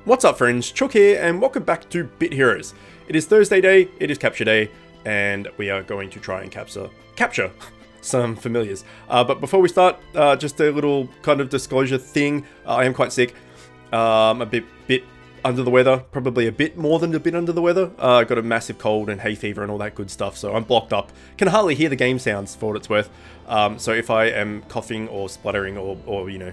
What's up friends, Chook here and welcome back to Bit Heroes. It is Thursday day, it is capture day, and we are going to try and capture some familiars. But before we start, just a little kind of disclosure thing. I am quite sick. I'm a bit under the weather, probably a bit more than a bit under the weather. I got a massive cold and hay fever and all that good stuff, so I'm blocked up. Can hardly hear the game sounds for what it's worth. So if I am coughing or spluttering or you know,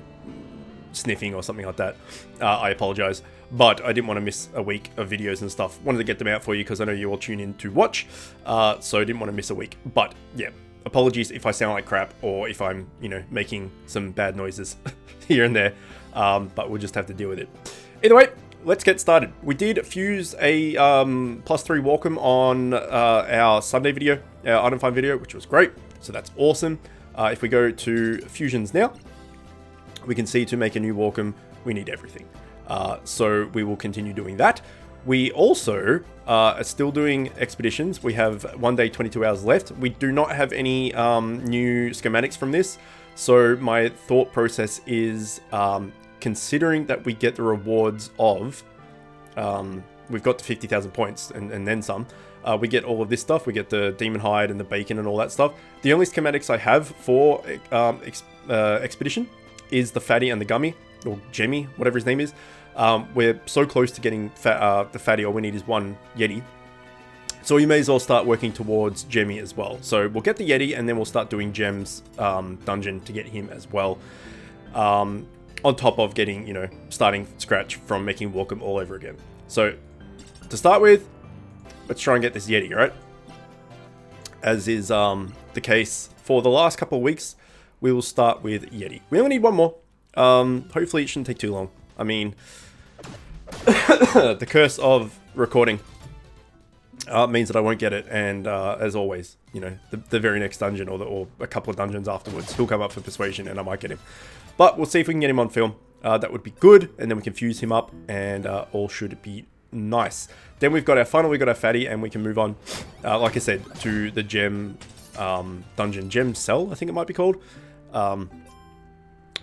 sniffing or something like that, I apologize. But I didn't want to miss a week of videos and stuff. Wanted to get them out for you because I know you all tune in to watch. So I didn't want to miss a week. But yeah, apologies if I sound like crap or if I'm, you know, making some bad noises here and there. But we'll just have to deal with it. Either way, let's get started. We did fuse a +3 Walkham on our Sunday video, our item find video, which was great. So that's awesome. If we go to fusions now, we can see to make a new Walkham, we need everything. So we will continue doing that. We also are still doing expeditions. We have 1 day, 22 hours left. We do not have any new schematics from this. So my thought process is, considering that we get the rewards of, we've got to 50,000 points and then some. We get all of this stuff. We get the demon hide and the bacon and all that stuff. The only schematics I have for expedition is the fatty and the gummy, or Jemmy, whatever his name is. We're so close to getting the fatty. All we need is one Yeti. So we may as well start working towards Jemmy as well. So we'll get the Yeti and then we'll start doing Gem's dungeon to get him as well. On top of getting, you know, starting scratch from making Walkham all over again. So to start with, let's try and get this Yeti, right? As is the case for the last couple of weeks, we will start with Yeti. We only need one more. Hopefully it shouldn't take too long. I mean, the curse of recording means that I won't get it, and as always, you know, the very next dungeon or a couple of dungeons afterwards, he'll come up for Persuasion and I might get him. But we'll see if we can get him on film. That would be good, and then we can fuse him up, and all should be nice. Then we've got our funnel, we've got our fatty, and we can move on, like I said, to the gem dungeon, gem cell, I think it might be called.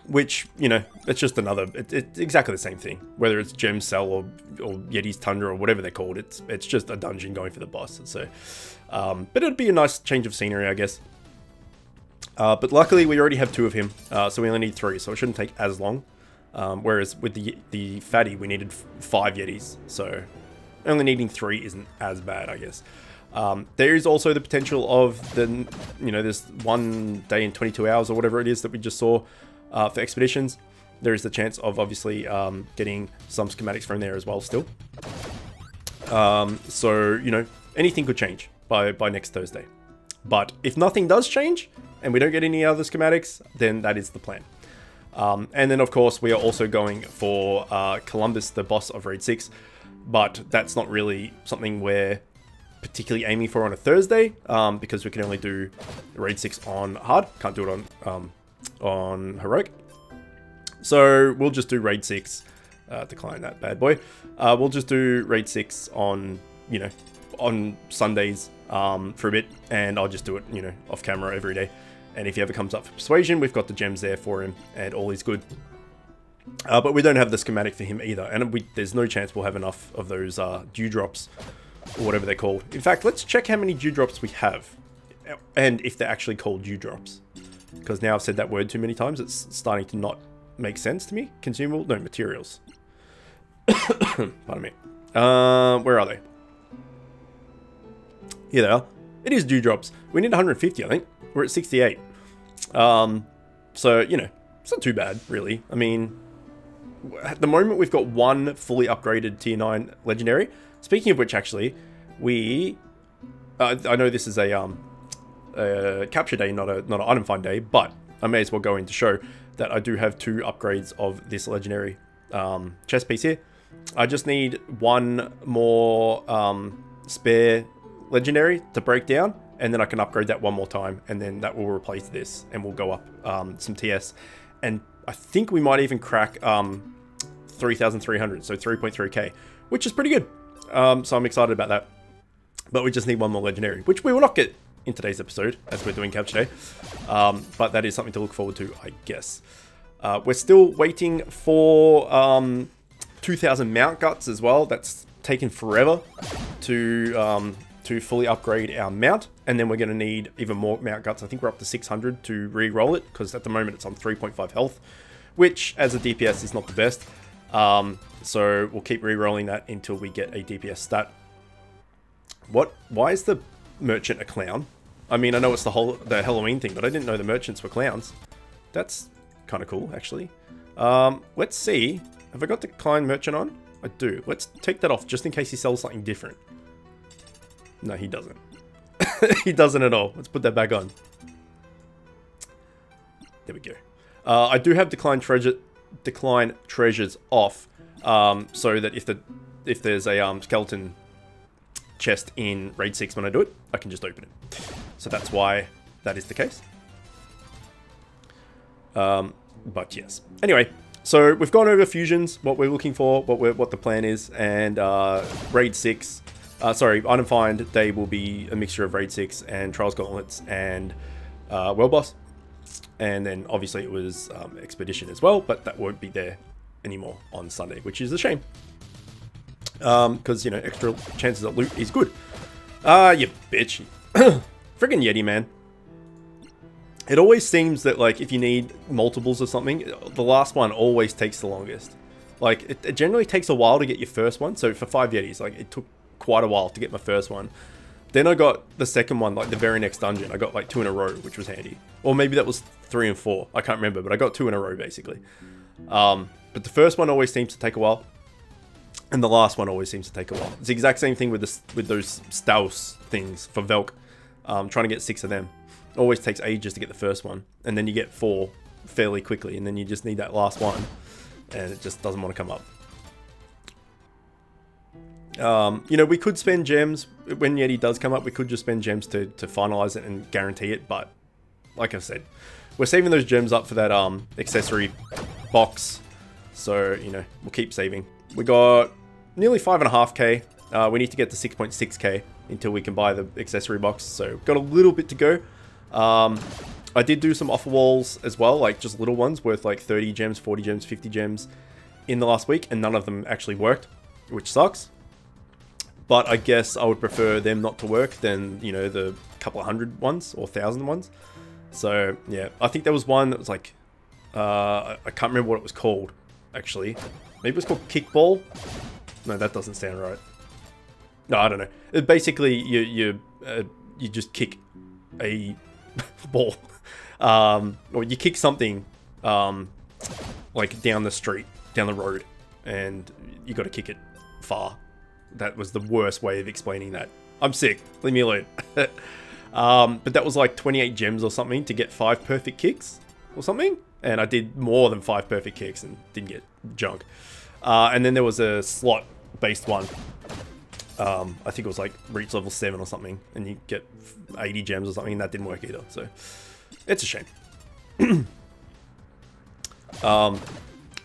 Which, you know, it's just another, it's exactly the same thing. Whether it's Gem Cell or Yeti's Tundra or whatever they're called, it's just a dungeon going for the boss. So, but it'd be a nice change of scenery, I guess. But luckily we already have 2 of him, so we only need 3, so it shouldn't take as long. Whereas with the fatty, we needed 5 Yetis, so only needing 3 isn't as bad, I guess. There is also the potential of the, you know, this 1 day and 22 hours or whatever it is that we just saw. For expeditions, there is the chance of obviously getting some schematics from there as well still. So, you know, anything could change by next Thursday. But if nothing does change and we don't get any other schematics, then that is the plan. And then, of course, we are also going for Columbus, the boss of Raid 6. But that's not really something we're particularly aiming for on a Thursday, because we can only do Raid 6 on hard. Can't do it on heroic. So we'll just do Raid 6, decline that bad boy. We'll just do Raid 6 on, you know, on Sundays for a bit, and I'll just do it, you know, off camera every day. And if he ever comes up for Persuasion, we've got the gems there for him, and all is good. But we don't have the schematic for him either, and there's no chance we'll have enough of those dewdrops, or whatever they're called. In fact, let's check how many dewdrops we have, and if they're actually called dewdrops. Because now I've said that word too many times, it's starting to not make sense to me. Consumable? No, materials. Pardon me. Where are they? Here they are. It is dewdrops. We need 150, I think. We're at 68. So, you know, it's not too bad, really. I mean, at the moment, we've got 1 fully upgraded tier 9 legendary. Speaking of which, actually, we... I know this is a... capture day, not an item find day, but I may as well go in to show that I do have 2 upgrades of this legendary chest piece here. I just need 1 more spare legendary to break down, and then I can upgrade that 1 more time, and then that will replace this, and we'll go up some TS, and I think we might even crack 3,300, so 3.3k, which is pretty good. So I'm excited about that. But we just need 1 more legendary, which we will not get in today's episode, as we're doing capture day. But that is something to look forward to, I guess. We're still waiting for 2,000 mount guts as well. That's taken forever to fully upgrade our mount. And then we're going to need even more mount guts. I think we're up to 600 to re-roll it, because at the moment it's on 3.5 health, which as a DPS is not the best. So we'll keep re-rolling that until we get a DPS stat. Why is the merchant a clown? I mean, I know it's the Halloween thing, but I didn't know the merchants were clowns. That's kind of cool, actually. Let's see. Have I got the Klein merchant on? I do. Let's take that off just in case he sells something different. No, he doesn't. He doesn't at all. Let's put that back on. There we go. I do have decline treasures off, so that if there's a skeleton chest in raid 6 when I do it, I can just open it. So that's why that is the case. But yes. Anyway, so we've gone over fusions, what we're looking for, what the plan is, and raid 6. Sorry, item find day will be a mixture of raid 6 and trials gauntlets and world boss. And then obviously it was expedition as well, but that won't be there anymore on Sunday, which is a shame. Because, you know, extra chances at loot is good. You bitch. Friggin' Yeti, man. It always seems that, like, if you need multiples of something, the last one always takes the longest. Like, it generally takes a while to get your first one. So for 5 Yetis, like, it took quite a while to get my first one. Then I got the second one, like, the very next dungeon. I got, like, 2 in a row, which was handy. Or maybe that was 3 and 4. I can't remember, but I got 2 in a row, basically. But the first one always seems to take a while. And the last one always seems to take a while. It's the exact same thing with those Staus things for Velk. Trying to get 6 of them. It always takes ages to get the first one. And then you get 4 fairly quickly. And then you just need that last one. And it just doesn't want to come up. You know, we could spend gems. When Yeti does come up, we could just spend gems to finalize it and guarantee it. But, like I said, we're saving those gems up for that accessory box. So, you know, we'll keep saving. We got nearly 5.5k. We need to get to 6.6k until we can buy the accessory box. So, got a little bit to go. I did do some offer walls as well, like just little ones worth like 30 gems, 40 gems, 50 gems in the last week. And none of them actually worked, which sucks. But I guess I would prefer them not to work than, you know, the couple of 100 ones or 1,000 ones. So, yeah. I think there was one that was like... I can't remember what it was called, actually. Maybe it was called Kickball? No, that doesn't sound right. No, I don't know. It basically, you just kick a ball. Or you kick something, like down the street, down the road. And you got to kick it far. That was the worst way of explaining that. I'm sick. Leave me alone. But that was like 28 gems or something to get 5 perfect kicks or something. And I did more than 5 perfect kicks and didn't get junk. And then there was a slot-based one. I think it was like reach level 7 or something. And you get 80 gems or something. And that didn't work either. So it's a shame. But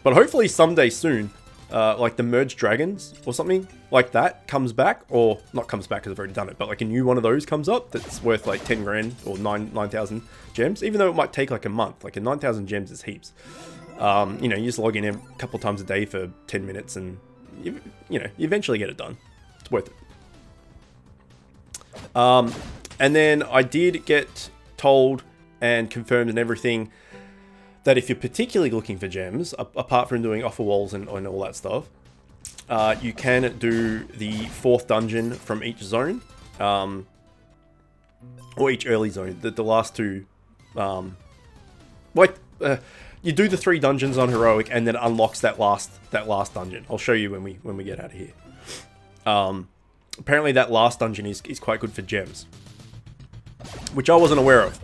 hopefully someday soon... like the merged dragons or something like that comes back, or not comes back because I've already done it, but like a new one of those comes up that's worth like 10 grand or 9,000 gems, even though it might take like a month. Like 9,000 gems is heaps. You know, you just log in a couple times a day for 10 minutes and you know, you eventually get it done. It's worth it. And then I did get told and confirmed and everything that if you're particularly looking for gems, apart from doing offer walls and all that stuff, you can do the 4th dungeon from each zone, or each early zone. The last 2, you do the 3 dungeons on heroic, and then unlocks that last dungeon. I'll show you when we get out of here. Apparently, that last dungeon is quite good for gems, which I wasn't aware of.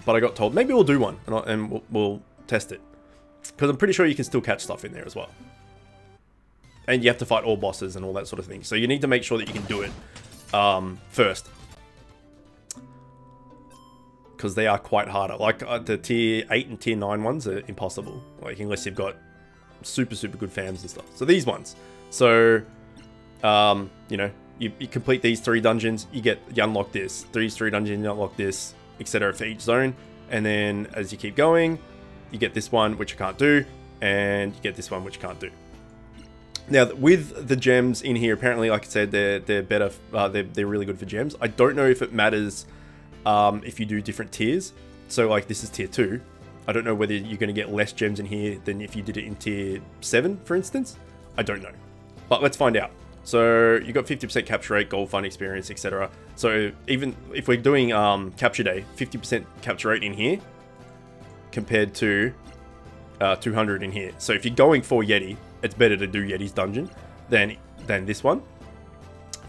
But I got told, maybe we'll do one, and we'll test it. Because I'm pretty sure you can still catch stuff in there as well. And you have to fight all bosses and all that sort of thing. So you need to make sure that you can do it first. Because they are quite harder. Like, the tier 8 and tier 9 ones are impossible. Like, unless you've got super, super good fams and stuff. So these ones. So, you know, you complete these 3 dungeons, you unlock this. These 3 dungeons, you unlock this, etc. for each zone. And then as you keep going, you get this one, which you can't do, and you get this one, which you can't do. Now, with the gems in here, apparently, like I said, they're better. They're really good for gems. I don't know if it matters if you do different tiers. So, like, this is tier 2. I don't know whether you're going to get less gems in here than if you did it in tier 7, for instance. I don't know. But let's find out. So, you got 50% capture rate, gold fund experience, etc. So, even if we're doing capture day, 50% capture rate in here compared to 200 in here. So, if you're going for Yeti, it's better to do Yeti's Dungeon than this one.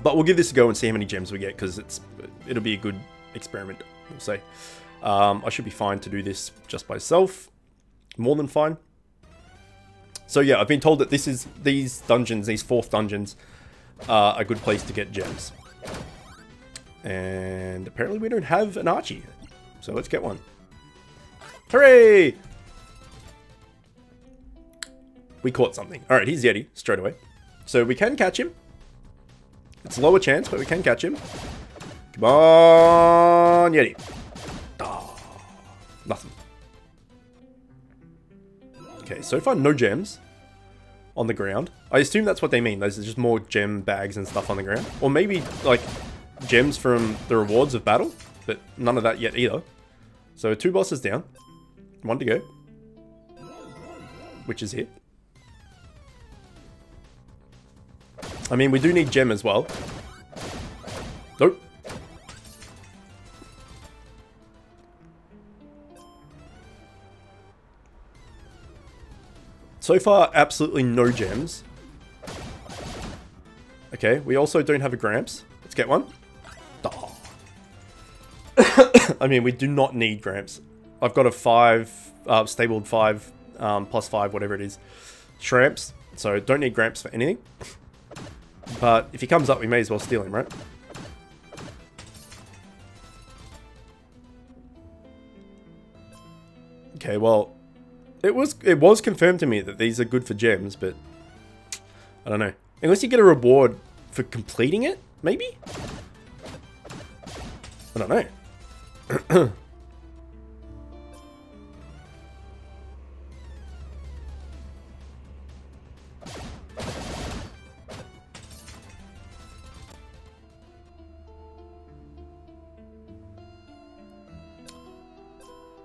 But we'll give this a go and see how many gems we get, because it'll be a good experiment, we'll say. I should be fine to do this just by itself. More than fine. So yeah, I've been told that these dungeons, these 4th dungeons, are a good place to get gems. And apparently we don't have an Archie. So let's get one. Hooray! We caught something. Alright, he's Yeti, straight away. So we can catch him. It's a lower chance, but we can catch him. Come on, Yeti. Oh, nothing. Okay, so far no gems on the ground. I assume that's what they mean. There's just more gem bags and stuff on the ground. Or maybe, like, gems from the rewards of battle. But none of that yet either. So 2 bosses down. 1 to go. Which is here. I mean, we do need gem as well. Nope. So far, absolutely no gems. Okay, we also don't have a Gramps. Let's get one. Oh. I mean, we do not need Gramps. I've got a 5, stabled 5, plus 5, whatever it is, Shramps. So don't need Gramps for anything. But if he comes up, we may as well steal him, right? Okay, well, it was confirmed to me that these are good for gems, but I don't know. Unless you get a reward for completing it, maybe? I don't know.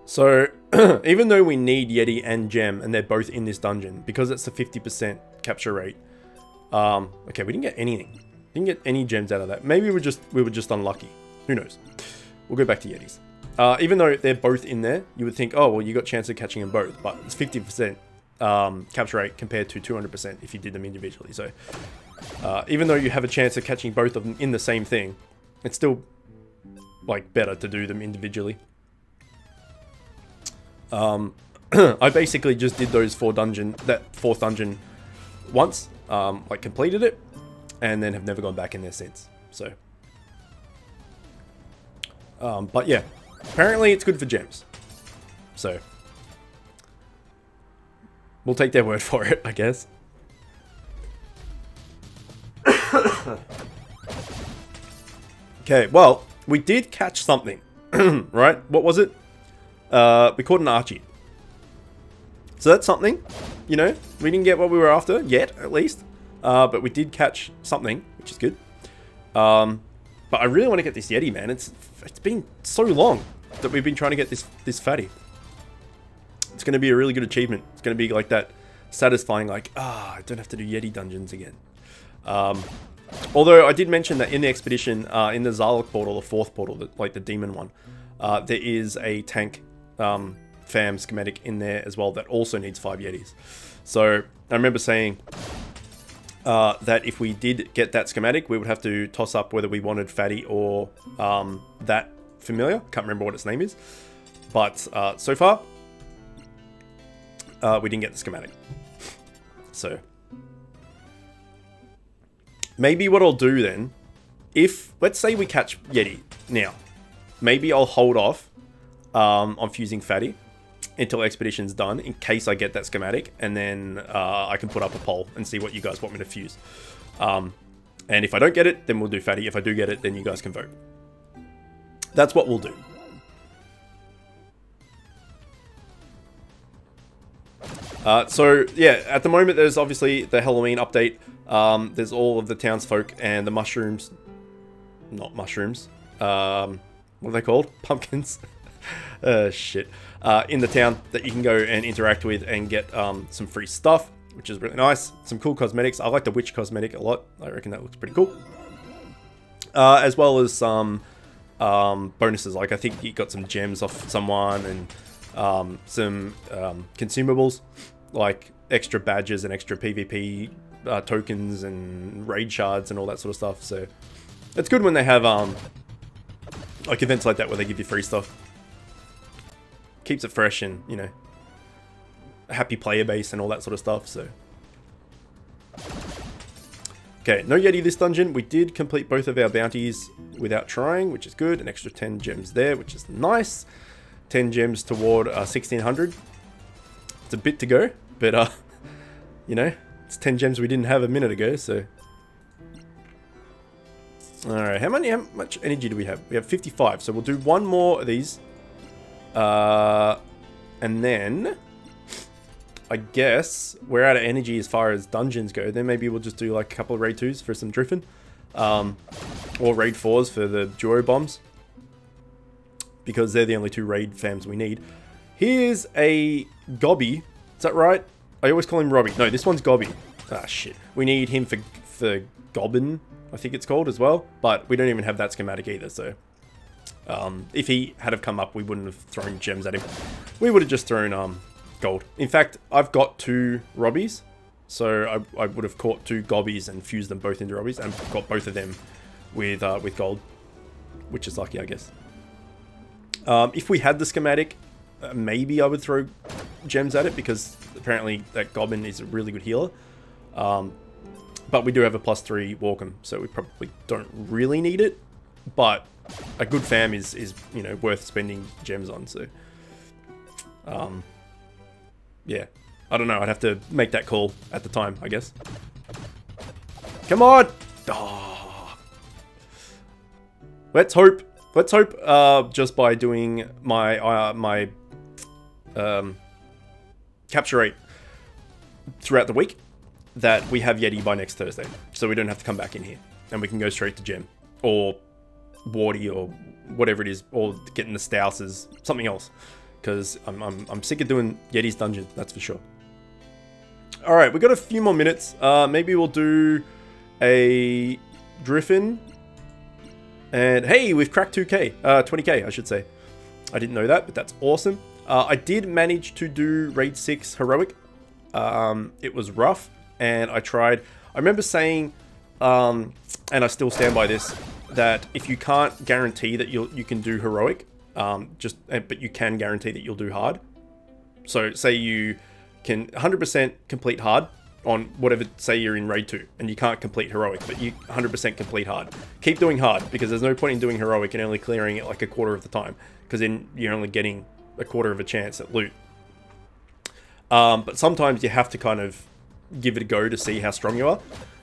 So, even though we need Yeti and Gem, and they're both in this dungeon, because it's a 50% capture rate, okay, we didn't get anything. Didn't get any gems out of that. Maybe we were just unlucky. Who knows? We'll go back to Yetis. Even though they're both in there, you would think, oh, well, you got a chance of catching them both, but it's 50% capture rate compared to 200% if you did them individually. So, even though you have a chance of catching both of them in the same thing, it's still, like, better to do them individually. I basically just did that 4th dungeon once, like completed it, and then have never gone back in there since, so. But yeah, apparently it's good for gems, so. We'll take their word for it, I guess. Okay, well, we did catch something, right? What was it? We caught an Archie. So that's something, you know, we didn't get what we were after yet, at least. But we did catch something, which is good. But I really want to get this Yeti, man. It's been so long that we've been trying to get this fatty. It's going to be a really good achievement. It's going to be like that satisfying, like, I don't have to do Yeti dungeons again. Although I did mention that in the expedition, in the Zarlok portal, the 4th portal, like the demon one, there is a tank fam schematic in there as well that also needs 5 Yetis. So I remember saying that if we did get that schematic, we would have to toss up whether we wanted fatty or that familiar. Can't remember what its name is. But so far, we didn't get the schematic. So maybe what I'll do then, if, let's say we catch Yeti now, maybe I'll hold off on fusing fatty until expedition's done, in case I get that schematic, and then I can put up a poll and see what you guys want me to fuse. And if I don't get it, then we'll do fatty. If I do get it, then you guys can vote. That's what we'll do. So yeah, at the moment there's obviously the Halloween update. There's all of the townsfolk and the mushrooms. Not mushrooms. What are they called? Pumpkins. Shit. In the town that you can go and interact with and get some free stuff, which is really nice. Some cool cosmetics. I like the witch cosmetic a lot. I reckon that looks pretty cool. As well as some bonuses. Like I think you got some gems off someone and some consumables, like extra badges and extra PvP tokens and raid shards and all that sort of stuff. So it's good when they have like events like that where they give you free stuff. Keeps it fresh and, you know, a happy player base and all that sort of stuff. So okay, no Yeti this dungeon. We did complete both of our bounties without trying, which is good. An extra 10 gems there, which is nice. 10 gems toward 1600. It's a bit to go, but you know, it's 10 gems we didn't have a minute ago. So all right, how much energy do we have? We have 55, so we'll do one more of these, and then I guess we're out of energy as far as dungeons go. Then maybe we'll just do like a couple of raid 2s for some driffing, or raid 4s for the duo bombs, because they're the only 2 raid fams we need. Here's a Gobby. Is that right? I always call him Robbie. No, this one's Gobby. Ah, shit. We need him for Gobbin, I think it's called as well. But we don't even have that schematic either, so... if he had have come up, we wouldn't have thrown gems at him. We would have just thrown gold. In fact, I've got 2 Robbies. So I would have caught 2 Gobbies and fused them both into Robbies. And got both of them with gold. Which is lucky, I guess. If we had the schematic, maybe I would throw gems at it, because apparently that Goblin is a really good healer. But we do have a +3 Walkham, so we probably don't really need it. But a good fam is you know, worth spending gems on. So yeah, I don't know. I'd have to make that call at the time, I guess. Come on! Oh. Let's hope. Let's hope just by doing my capture rate throughout the week that we have Yeti by next Thursday, so we don't have to come back in here and we can go straight to gem or Wardy or whatever it is, or getting the Stouses, something else, because I'm sick of doing Yeti's dungeon, that's for sure. All right, we've got a few more minutes. Maybe we'll do a Driffin. And hey, we've cracked 2k, 20k, I should say. I didn't know that, but that's awesome. I did manage to do Raid 6 Heroic. It was rough, and I tried. I remember saying, and I still stand by this, that if you can't guarantee that you can do Heroic, but you can guarantee that you'll do hard. So say you can 100% complete hard on whatever, say you're in Raid 2, and you can't complete Heroic, but you 100% complete hard. Keep doing hard, because there's no point in doing Heroic and only clearing it like a quarter of the time, because then you're only getting a quarter of a chance at loot. But sometimes you have to kind of give it a go to see how strong you are.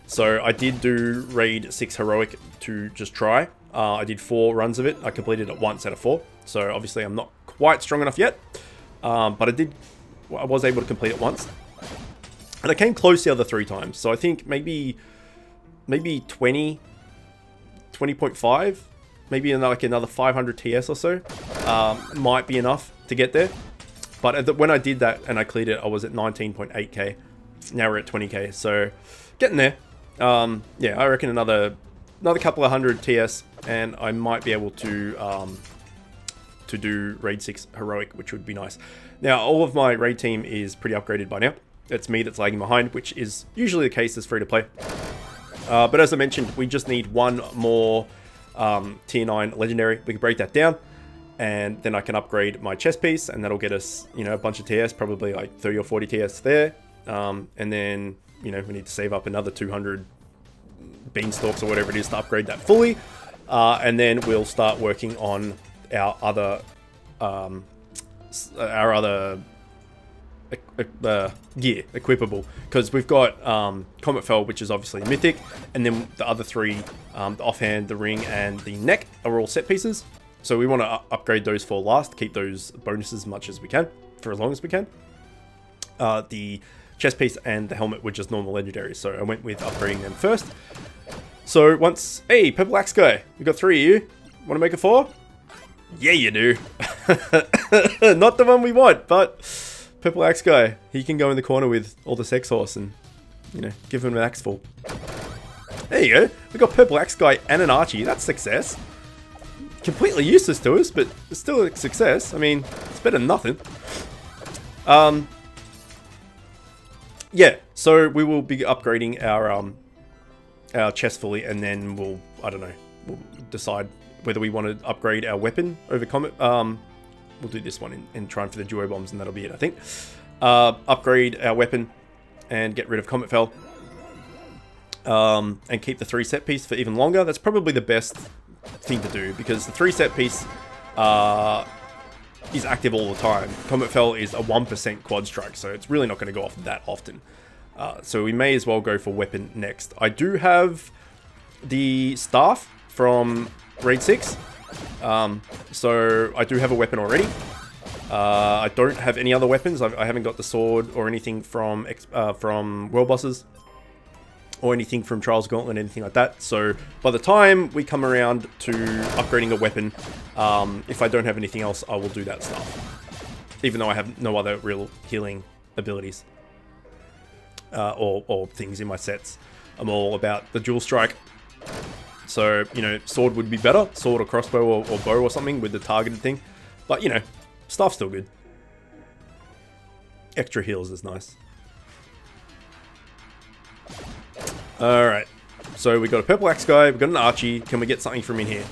So I did do Raid 6 Heroic to just try. I did 4 runs of it. I completed it once out of 4. So obviously I'm not quite strong enough yet. But I was able to complete it once. And I came close the other 3 times. So I think maybe 20.5, maybe like another 500 TS or so might be enough to get there. But when I did that and I cleared it, I was at 19.8k. Now we're at 20k, so getting there. Yeah, I reckon another couple of hundred TS, and I might be able to do Raid 6 Heroic, which would be nice. Now, all of my raid team is pretty upgraded by now. It's me that's lagging behind, which is usually the case as free to play. But as I mentioned, we just need one more tier 9 legendary. We can break that down, and then I can upgrade my chest piece, and that'll get us, you know, a bunch of TS, probably like 30 or 40 TS there. And then, you know, we need to save up another 200 beanstalks or whatever it is to upgrade that fully. And then we'll start working on our other gear, equipable, because we've got Comet Fell, which is obviously mythic, and then the other 3, the offhand, the ring, and the neck are all set pieces. So we want to upgrade those for last, keep those bonuses as much as we can, for as long as we can. The chest piece and the helmet were just normal legendaries, so I went with upgrading them first. So once, hey, purple axe guy, we got 3 of you. Want to make a 4? Yeah, you do. Not the one we want, but purple axe guy, he can go in the corner with all the sex horse and, you know, give him an axe full. There you go. We got purple axe guy and an Archie. That's success. Completely useless to us, but it's still a success. I mean, it's better than nothing. Yeah, so we will be upgrading our chest fully, and then we'll, I don't know, we'll decide whether we want to upgrade our weapon over Comet. We'll do this one and try for the duo bombs, and that'll be it, I think. Upgrade our weapon and get rid of Comet Fell. And keep the 3 set piece for even longer. That's probably the best thing to do, because the 3 set piece is active all the time. Comet Fell is a 1% quad strike, so it's really not going to go off that often. So we may as well go for weapon next. I do have the staff from Raid 6, so I do have a weapon already. I don't have any other weapons. I haven't got the sword or anything from World Bosses, or anything from Trials Gauntlet, anything like that. So by the time we come around to upgrading a weapon, if I don't have anything else, I will do that stuff. Even though I have no other real healing abilities or things in my sets. I'm all about the dual strike. So, you know, sword would be better. Sword or crossbow or bow or something with the targeted thing. But, you know, staff's still good. Extra heals is nice. Alright, so we got a purple axe guy, we got an Archie. Can we get something from in here?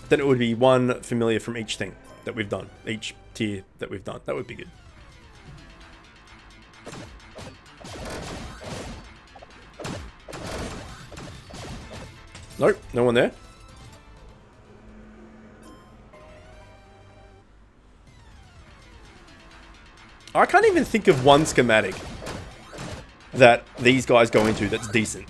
Then it would be 1 familiar from each thing that we've done, each tier that we've done. That would be good. Nope, no one there. I can't even think of one schematic that these guys go into that's decent.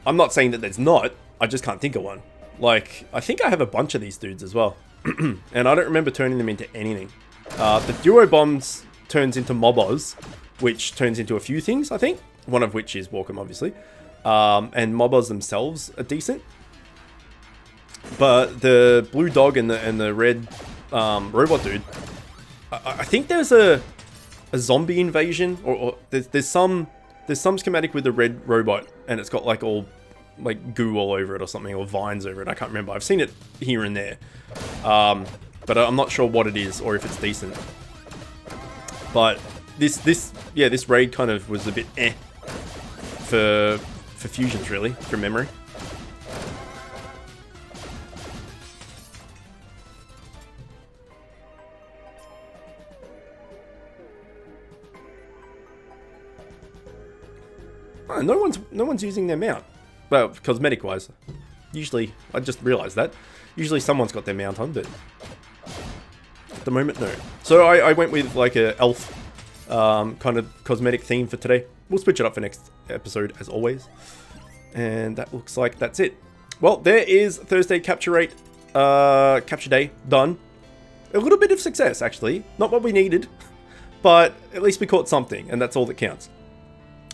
I'm not saying that there's not, I just can't think of one. Like, I think I have a bunch of these dudes as well. And I don't remember turning them into anything. The duo bombs turns into Mobos, which turns into a few things, I think. One of which is Walkham, obviously. And Mobos themselves are decent. But the blue dog and the red robot dude, I think there's a zombie invasion, or there's some schematic with the red robot, and it's got like all like goo all over it or something, or vines over it. I can't remember. I've seen it here and there, but I'm not sure what it is or if it's decent. But this raid kind of was a bit for fusions, really, from memory. Oh, no one's using their mount. Well, cosmetic wise. Usually, I just realized that. Usually someone's got their mount on, but at the moment, no. So I went with like a elf kind of cosmetic theme for today. We'll switch it up for next episode as always. And that looks like that's it. Well, there is Thursday capture rate, capture day done. A little bit of success, actually. Not what we needed, but at least we caught something, and that's all that counts.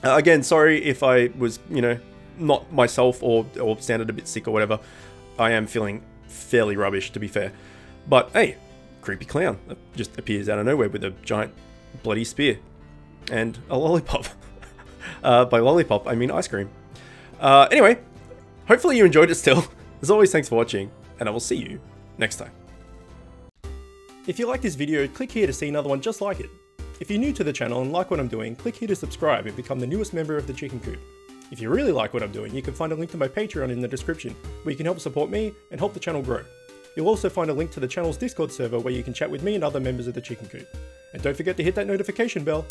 Again, sorry if I was, you know, not myself or sounded a bit sick or whatever. I am feeling fairly rubbish, to be fair. But hey, creepy clown just appears out of nowhere with a giant bloody spear and a lollipop. By lollipop, I mean ice cream. Anyway, hopefully you enjoyed it still. As always, thanks for watching, and I will see you next time. If you like this video, click here to see another one just like it. If you're new to the channel and like what I'm doing, click here to subscribe and become the newest member of the Chicken Coop. If you really like what I'm doing, you can find a link to my Patreon in the description, where you can help support me and help the channel grow. You'll also find a link to the channel's Discord server where you can chat with me and other members of the Chicken Coop. And don't forget to hit that notification bell.